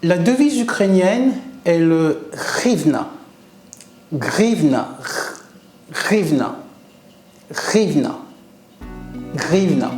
La devise ukrainienne est le hryvnia. Hryvnia, hryvnia, hryvnia, hryvnia.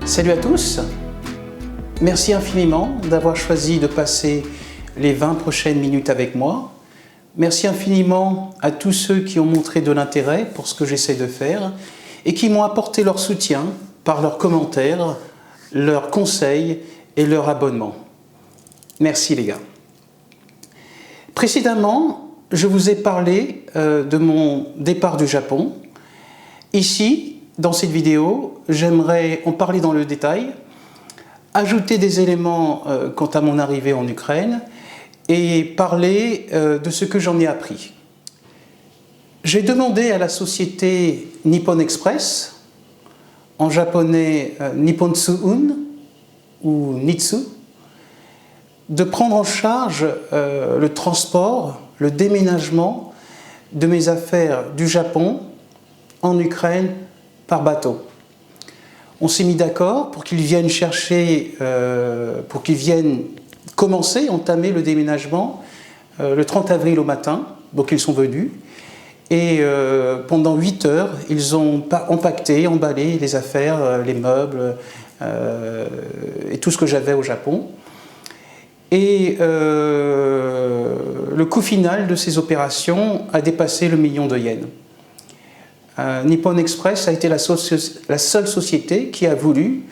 Salut à tous, merci infiniment d'avoir choisi de passer les 20 prochaines minutes avec moi. Merci infiniment à tous ceux qui ont montré de l'intérêt pour ce que j'essaie de faire et qui m'ont apporté leur soutien par leurs commentaires, leurs conseils et leur abonnement. Merci les gars. Précédemment, je vous ai parlé de mon départ du Japon. Ici, dans cette vidéo, j'aimerais en parler dans le détail, ajouter des éléments quant à mon arrivée en Ukraine et parler de ce que j'en ai appris. J'ai demandé à la société Nippon Express, en japonais Nipponsu-un ou Nitsu, de prendre en charge le transport, le déménagement de mes affaires du Japon en Ukraine par bateau. On s'est mis d'accord pour qu'ils viennent chercher, pour qu'ils viennent entamer le déménagement le 30 avril au matin, donc ils sont venus, et pendant 8 heures, ils ont empaqueté, emballé les affaires, les meubles, et tout ce que j'avais au Japon. Et le coût final de ces opérations a dépassé le 1 million de yens. Nippon Express a été la seule société qui a voulu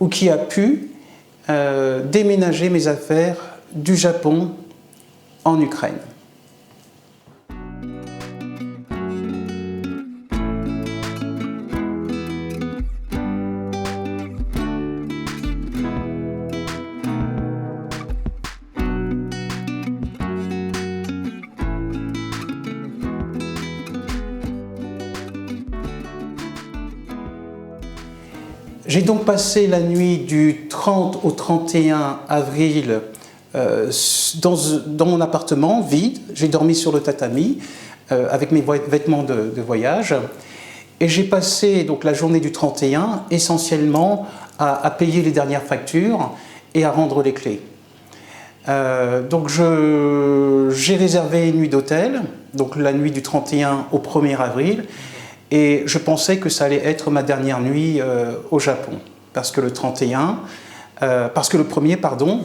ou qui a pu déménager mes affaires du Japon en Ukraine. J'ai donc passé la nuit du 30 au 31 avril dans mon appartement vide. J'ai dormi sur le tatami avec mes vêtements de voyage. Et j'ai passé donc la journée du 31 essentiellement à payer les dernières factures et à rendre les clés. Donc j'ai réservé une nuit d'hôtel, donc la nuit du 31 au 1er avril. Et je pensais que ça allait être ma dernière nuit au Japon, parce que le 1er, pardon,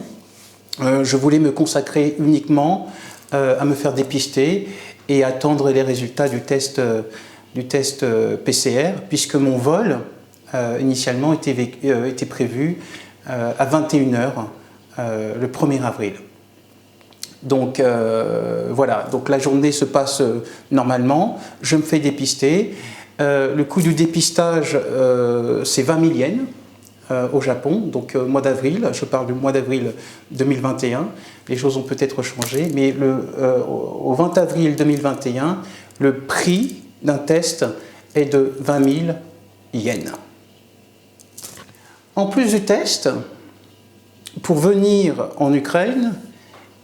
je voulais me consacrer uniquement à me faire dépister et attendre les résultats du test PCR, puisque mon vol initialement était prévu à 21 h le 1er avril. Donc voilà, donc la journée se passe normalement, je me fais dépister. Le coût du dépistage, c'est 20 000 yens au Japon, donc mois d'avril, je parle du mois d'avril 2021, les choses ont peut-être changé, mais au 20 avril 2021, le prix d'un test est de 20 000 yens. En plus du test, pour venir en Ukraine,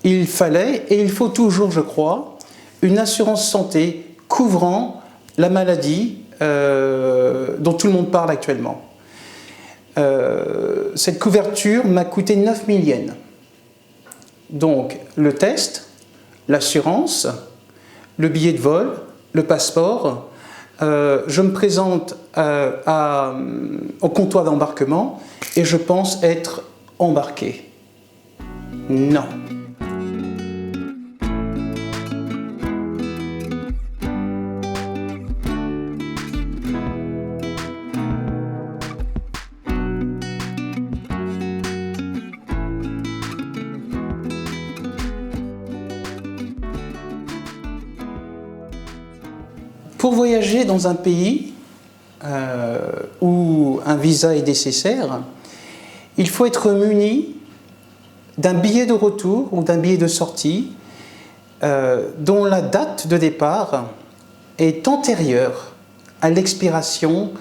il fallait, et il faut toujours, je crois, une assurance santé couvrant la maladie dont tout le monde parle actuellement. Cette couverture m'a coûté 9 000 yens. Donc le test, l'assurance, le billet de vol, le passeport. Je me présente au comptoir d'embarquement et je pense être embarqué. Non. Pour voyager dans un pays où un visa est nécessaire, il faut être muni d'un billet de retour ou d'un billet de sortie dont la date de départ est antérieure à l'expiration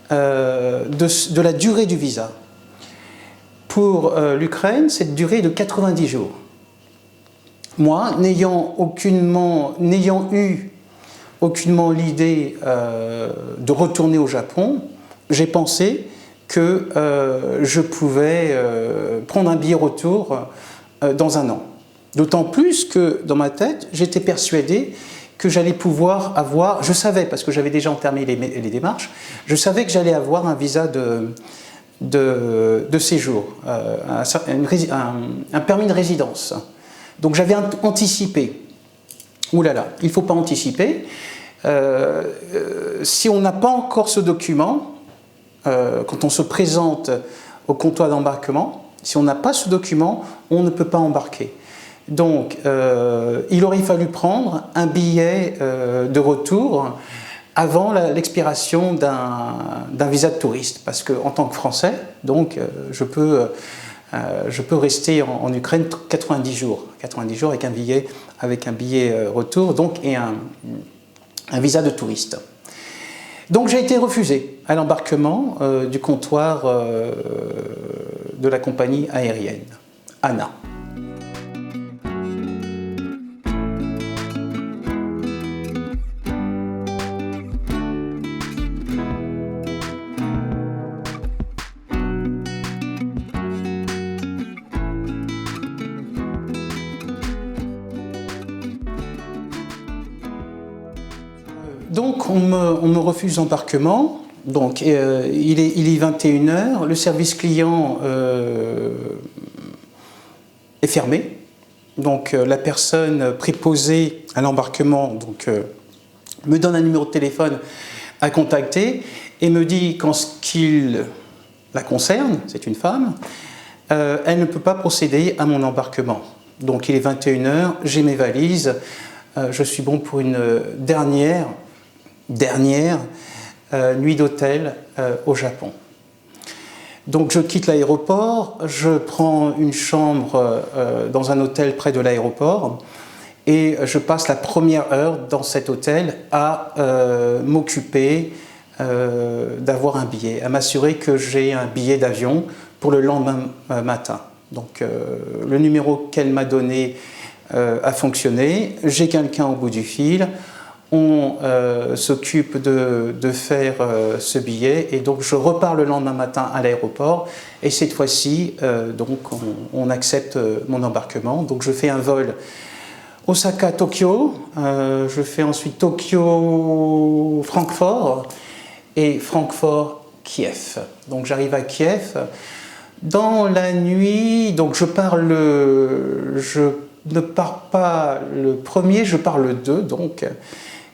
de la durée du visa. Pour l'Ukraine, cette durée est de 90 jours. Moi, n'ayant eu aucunement l'idée de retourner au Japon, j'ai pensé que je pouvais prendre un billet retour dans un an. D'autant plus que dans ma tête, j'étais persuadé que j'allais pouvoir avoir, je savais, parce que j'avais déjà entamé les démarches, je savais que j'allais avoir un visa de séjour, un permis de résidence. Donc j'avais anticipé. Ouh là là, il ne faut pas anticiper. Si on n'a pas encore ce document, quand on se présente au comptoir d'embarquement, si on n'a pas ce document, on ne peut pas embarquer. Donc, il aurait fallu prendre un billet de retour avant l'expiration d'un visa de touriste, parce qu'en tant que Français, donc, je peux rester en Ukraine 90 jours avec un billet retour, donc, et un visa de touriste. Donc j'ai été refusé à l'embarquement du comptoir de la compagnie aérienne, ANA. Donc on me refuse l'embarquement, donc il est 21 h, le service client est fermé, donc la personne préposée à l'embarquement me donne un numéro de téléphone à contacter et me dit qu'en ce qui la concerne, c'est une femme, elle ne peut pas procéder à mon embarquement. Donc il est 21 h, j'ai mes valises, je suis bon pour une dernière nuit d'hôtel au Japon. Donc je quitte l'aéroport, je prends une chambre dans un hôtel près de l'aéroport et je passe la première heure dans cet hôtel à m'occuper d'avoir un billet, à m'assurer que j'ai un billet d'avion pour le lendemain matin. Donc le numéro qu'elle m'a donné a fonctionné, j'ai quelqu'un au bout du fil, on s'occupe de faire ce billet et donc je repars le lendemain matin à l'aéroport et cette fois-ci on accepte mon embarquement. Donc je fais un vol Osaka-Tokyo, je fais ensuite Tokyo-Francfort et Francfort-Kiev. Donc j'arrive à Kiev dans la nuit, donc je ne pars pas le 1er, je pars le 2 donc.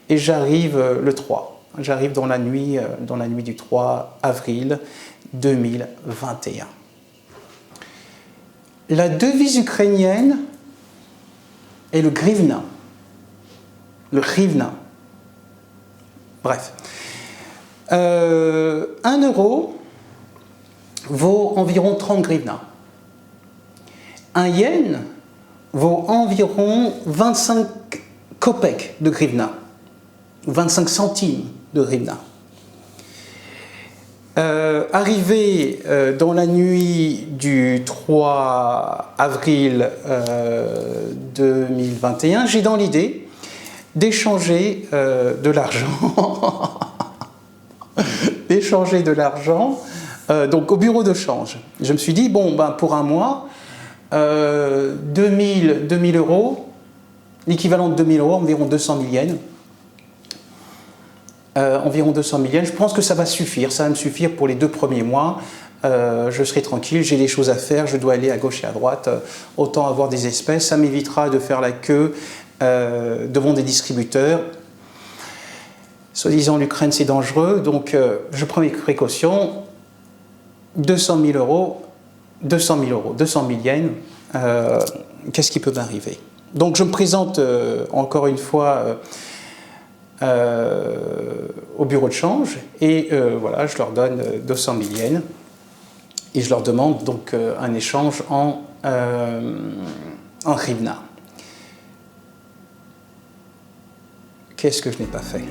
Et j'arrive le 3. J'arrive dans la nuit du 3 avril 2021. La devise ukrainienne est le grivna. Le grivna. Bref. 1 euro vaut environ 30 grivna. 1 yen vaut environ 25 kopecks de grivna. 25 centimes de grivna. Arrivé dans la nuit du 3 avril 2021, j'ai dans l'idée d'échanger de l'argent d'échanger de l'argent donc au bureau de change. Je me suis dit, bon, ben, pour un mois, 2000 euros, l'équivalent de 2000 euros, environ 200 000 yens. Environ 200 000 yens, je pense que ça va suffire, ça va me suffire pour les 2 premiers mois. Je serai tranquille, j'ai des choses à faire, je dois aller à gauche et à droite, autant avoir des espèces, ça m'évitera de faire la queue devant des distributeurs. Soi-disant l'Ukraine c'est dangereux, donc je prends mes précautions, 200 000 euros, 200 000 yens, qu'est-ce qui peut m'arriver? Donc je me présente encore une fois au bureau de change et voilà, je leur donne 200 000 yens et je leur demande donc un échange en hryvnia. Qu'est-ce que je n'ai pas fait?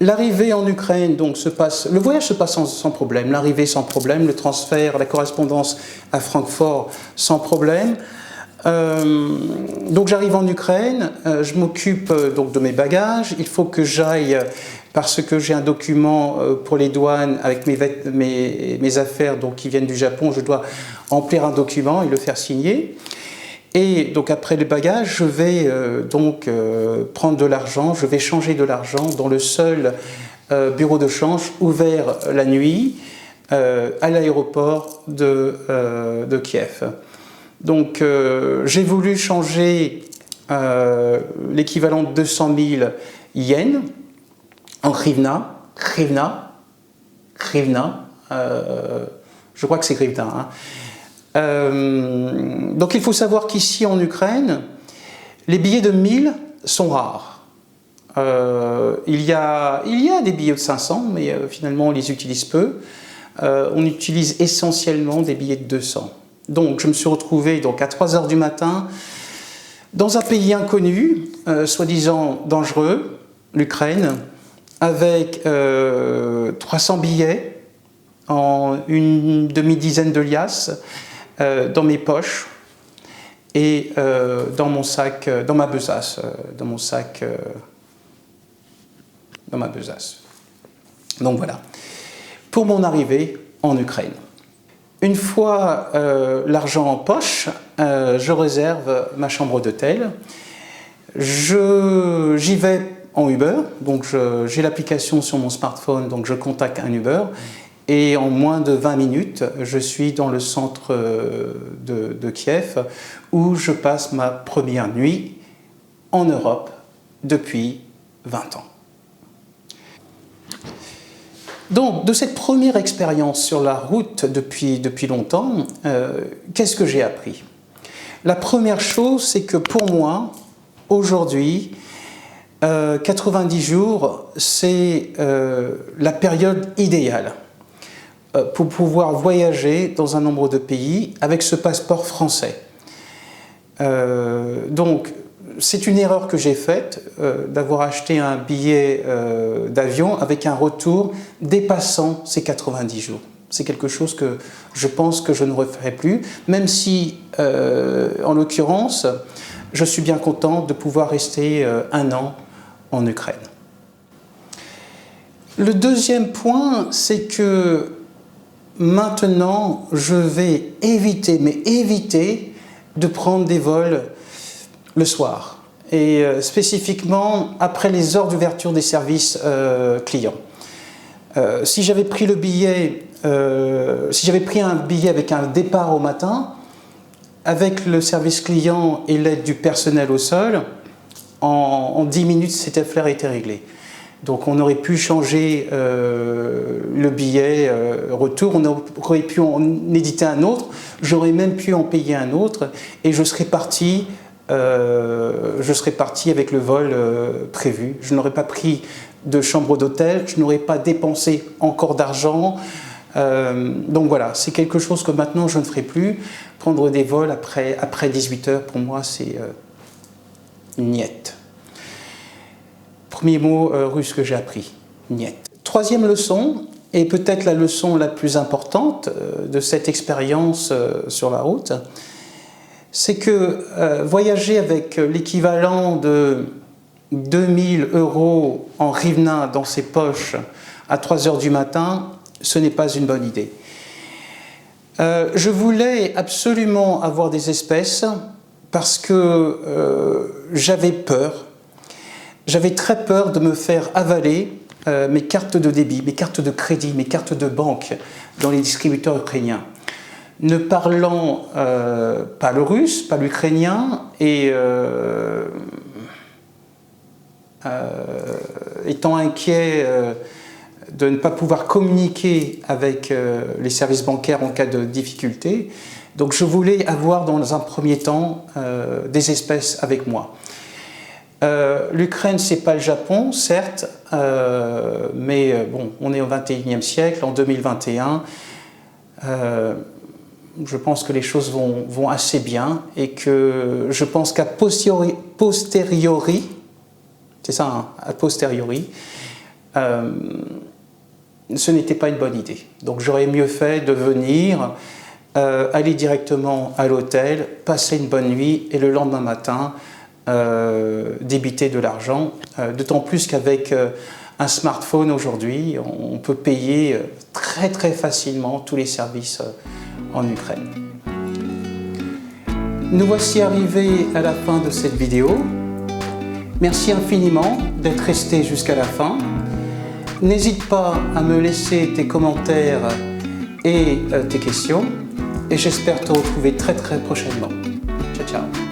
L'arrivée en Ukraine, donc, le voyage se passe sans problème, l'arrivée sans problème, le transfert, la correspondance à Francfort sans problème. Donc j'arrive en Ukraine, je m'occupe donc de mes bagages, il faut que j'aille, parce que j'ai un document pour les douanes avec mes affaires donc, qui viennent du Japon, je dois remplir un document et le faire signer. Et donc après les bagages, je vais prendre de l'argent, je vais changer de l'argent dans le seul bureau de change ouvert la nuit à l'aéroport de Kiev. Donc j'ai voulu changer l'équivalent de 200 000 yens en hryvnia, je crois que c'est hryvnia, hein. Donc il faut savoir qu'ici en Ukraine, les billets de 1000 sont rares. Il y a des billets de 500, mais finalement on les utilise peu. On utilise essentiellement des billets de 200. Donc je me suis retrouvé donc, à 3 h du matin dans un pays inconnu, soi-disant dangereux, l'Ukraine, avec 300 billets en une demi-dizaine de liasses, dans mes poches et dans mon sac, dans ma besace, dans ma besace. Donc voilà, pour mon arrivée en Ukraine. Une fois l'argent en poche, je réserve ma chambre d'hôtel. J'y vais en Uber, donc j'ai l'application sur mon smartphone, donc je contacte un Uber. Et en moins de 20 minutes, je suis dans le centre de Kiev où je passe ma première nuit en Europe depuis 20 ans. Donc, de cette première expérience sur la route depuis longtemps, qu'est-ce que j'ai appris? La première chose, c'est que pour moi, aujourd'hui, 90 jours, c'est la période idéale pour pouvoir voyager dans un nombre de pays avec ce passeport français. Donc, c'est une erreur que j'ai faite d'avoir acheté un billet d'avion avec un retour dépassant ces 90 jours. C'est quelque chose que je pense que je ne referai plus, même si, en l'occurrence, je suis bien content de pouvoir rester 1 an en Ukraine. Le deuxième point, c'est que maintenant, je vais éviter de prendre des vols le soir, et spécifiquement après les heures d'ouverture des services clients. Si j'avais pris un billet avec un départ au matin, avec le service client et l'aide du personnel au sol, en 10 minutes, cette affaire était réglée. Donc on aurait pu changer le billet retour, on aurait pu en éditer un autre, j'aurais même pu en payer un autre et je serais parti avec le vol prévu. Je n'aurais pas pris de chambre d'hôtel, je n'aurais pas dépensé encore d'argent Donc voilà, c'est quelque chose que maintenant je ne ferai plus. Prendre des vols après 18 heures, pour moi, c'est niet. Premier mot russe que j'ai appris, niet. Troisième leçon, et peut-être la leçon la plus importante de cette expérience sur la route, c'est que voyager avec l'équivalent de 2000 € en hryvnia dans ses poches à 3 heures du matin, ce n'est pas une bonne idée. Je voulais absolument avoir des espèces parce que j'avais peur. J'avais très peur de me faire avaler mes cartes de débit, mes cartes de crédit, mes cartes de banque dans les distributeurs ukrainiens. Ne parlant pas le russe, pas l'ukrainien, et étant inquiet de ne pas pouvoir communiquer avec les services bancaires en cas de difficulté, donc je voulais avoir dans un premier temps des espèces avec moi. L'Ukraine, c'est pas le Japon, certes, mais bon, on est au XXIe siècle, en 2021. Je pense que les choses vont assez bien et que je pense qu'à posteriori, c'est ça, hein, a posteriori, ce n'était pas une bonne idée. Donc j'aurais mieux fait de venir, aller directement à l'hôtel, passer une bonne nuit et le lendemain matin débiter de l'argent. D'autant plus qu'avec un smartphone aujourd'hui, on peut payer très très facilement tous les services en Ukraine. Nous voici arrivés à la fin de cette vidéo. Merci infiniment d'être resté jusqu'à la fin. N'hésite pas à me laisser tes commentaires et tes questions. Et j'espère te retrouver très très prochainement. Ciao ciao.